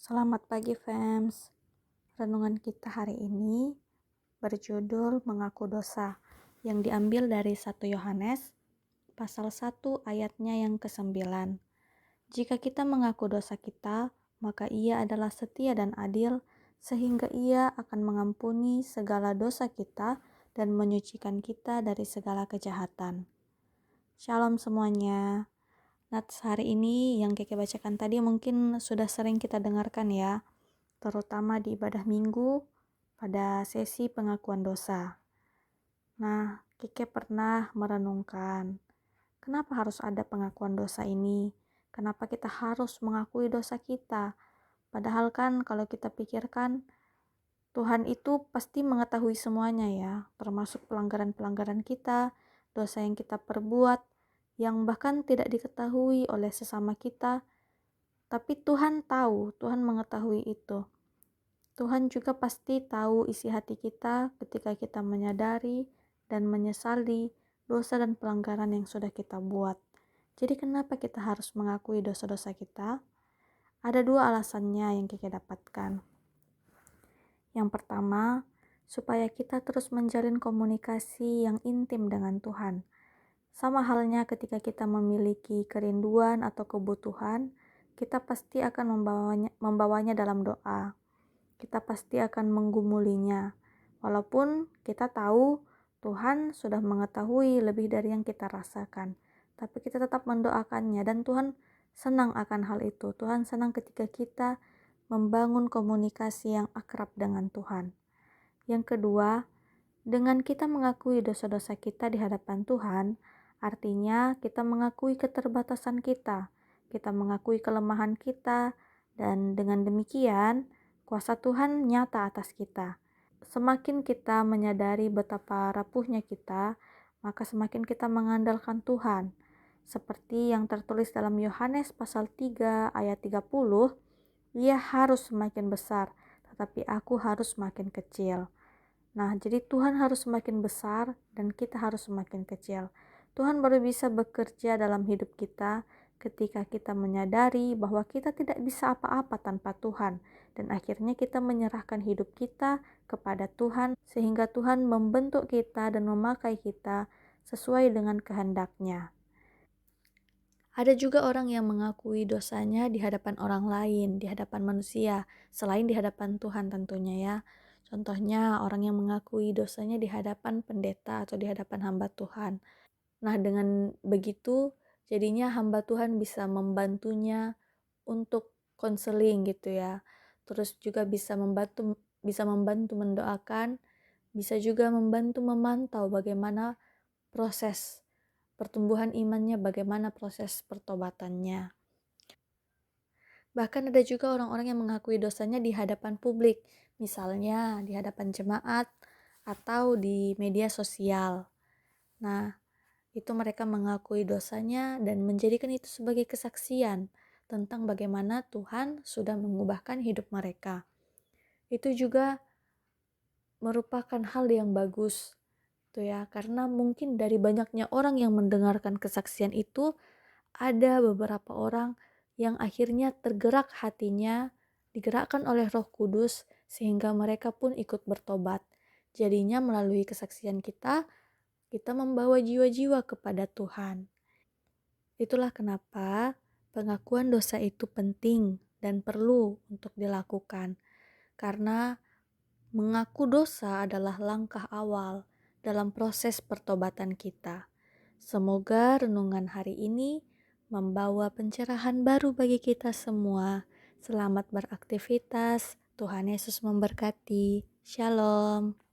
Selamat pagi, Fems. Renungan kita hari ini berjudul Mengaku Dosa, yang diambil dari 1 Yohanes pasal 1 ayatnya yang ke-9. Jika kita mengaku dosa kita, maka Ia adalah setia dan adil, sehingga Ia akan mengampuni segala dosa kita dan menyucikan kita dari segala kejahatan. Shalom semuanya. Nats hari ini yang Keke bacakan tadi mungkin sudah sering kita dengarkan ya, terutama di ibadah minggu pada sesi pengakuan dosa. Nah, Keke pernah merenungkan, kenapa harus ada pengakuan dosa ini? Kenapa kita harus mengakui dosa kita? Padahal kan kalau kita pikirkan, Tuhan itu pasti mengetahui semuanya ya, termasuk pelanggaran-pelanggaran kita, dosa yang kita perbuat, yang bahkan tidak diketahui oleh sesama kita. Tapi Tuhan tahu, Tuhan mengetahui itu. Tuhan juga pasti tahu isi hati kita ketika kita menyadari dan menyesali dosa dan pelanggaran yang sudah kita buat. Jadi kenapa kita harus mengakui dosa-dosa kita? Ada 2 alasannya yang kita dapatkan. Yang pertama, supaya kita terus menjalin komunikasi yang intim dengan Tuhan. Sama halnya ketika kita memiliki kerinduan atau kebutuhan, kita pasti akan membawanya dalam doa. Kita pasti akan menggumulinya. Walaupun kita tahu Tuhan sudah mengetahui lebih dari yang kita rasakan. Tapi kita tetap mendoakannya dan Tuhan senang akan hal itu. Tuhan senang ketika kita membangun komunikasi yang akrab dengan Tuhan. Yang kedua, dengan kita mengakui dosa-dosa kita di hadapan Tuhan, artinya kita mengakui keterbatasan kita, kita mengakui kelemahan kita, dan dengan demikian kuasa Tuhan nyata atas kita. Semakin kita menyadari betapa rapuhnya kita, maka semakin kita mengandalkan Tuhan. Seperti yang tertulis dalam Yohanes pasal 3 ayat 30, Ia harus semakin besar, tetapi aku harus semakin kecil. Nah, jadi Tuhan harus semakin besar dan kita harus semakin kecil. Tuhan baru bisa bekerja dalam hidup kita ketika kita menyadari bahwa kita tidak bisa apa-apa tanpa Tuhan. Dan akhirnya kita menyerahkan hidup kita kepada Tuhan sehingga Tuhan membentuk kita dan memakai kita sesuai dengan kehendak-Nya. Ada juga orang yang mengakui dosanya di hadapan orang lain, di hadapan manusia, selain di hadapan Tuhan tentunya ya. Contohnya orang yang mengakui dosanya di hadapan pendeta atau di hadapan hamba Tuhan. Nah, dengan begitu jadinya hamba Tuhan bisa membantunya untuk konseling gitu ya. Terus juga bisa membantu mendoakan, bisa juga membantu memantau bagaimana proses pertumbuhan imannya, bagaimana proses pertobatannya. Bahkan ada juga orang-orang yang mengakui dosanya di hadapan publik, misalnya di hadapan jemaat atau di media sosial. Nah, itu mereka mengakui dosanya dan menjadikan itu sebagai kesaksian tentang bagaimana Tuhan sudah mengubahkan hidup mereka. Itu juga merupakan hal yang bagus tuh ya, karena mungkin dari banyaknya orang yang mendengarkan kesaksian itu, ada beberapa orang yang akhirnya tergerak hatinya, digerakkan oleh Roh Kudus, sehingga mereka pun ikut bertobat. Jadinya melalui kesaksian kita, kita membawa jiwa-jiwa kepada Tuhan. Itulah kenapa pengakuan dosa itu penting dan perlu untuk dilakukan. Karena mengaku dosa adalah langkah awal dalam proses pertobatan kita. Semoga renungan hari ini membawa pencerahan baru bagi kita semua. Selamat beraktivitas. Tuhan Yesus memberkati. Shalom.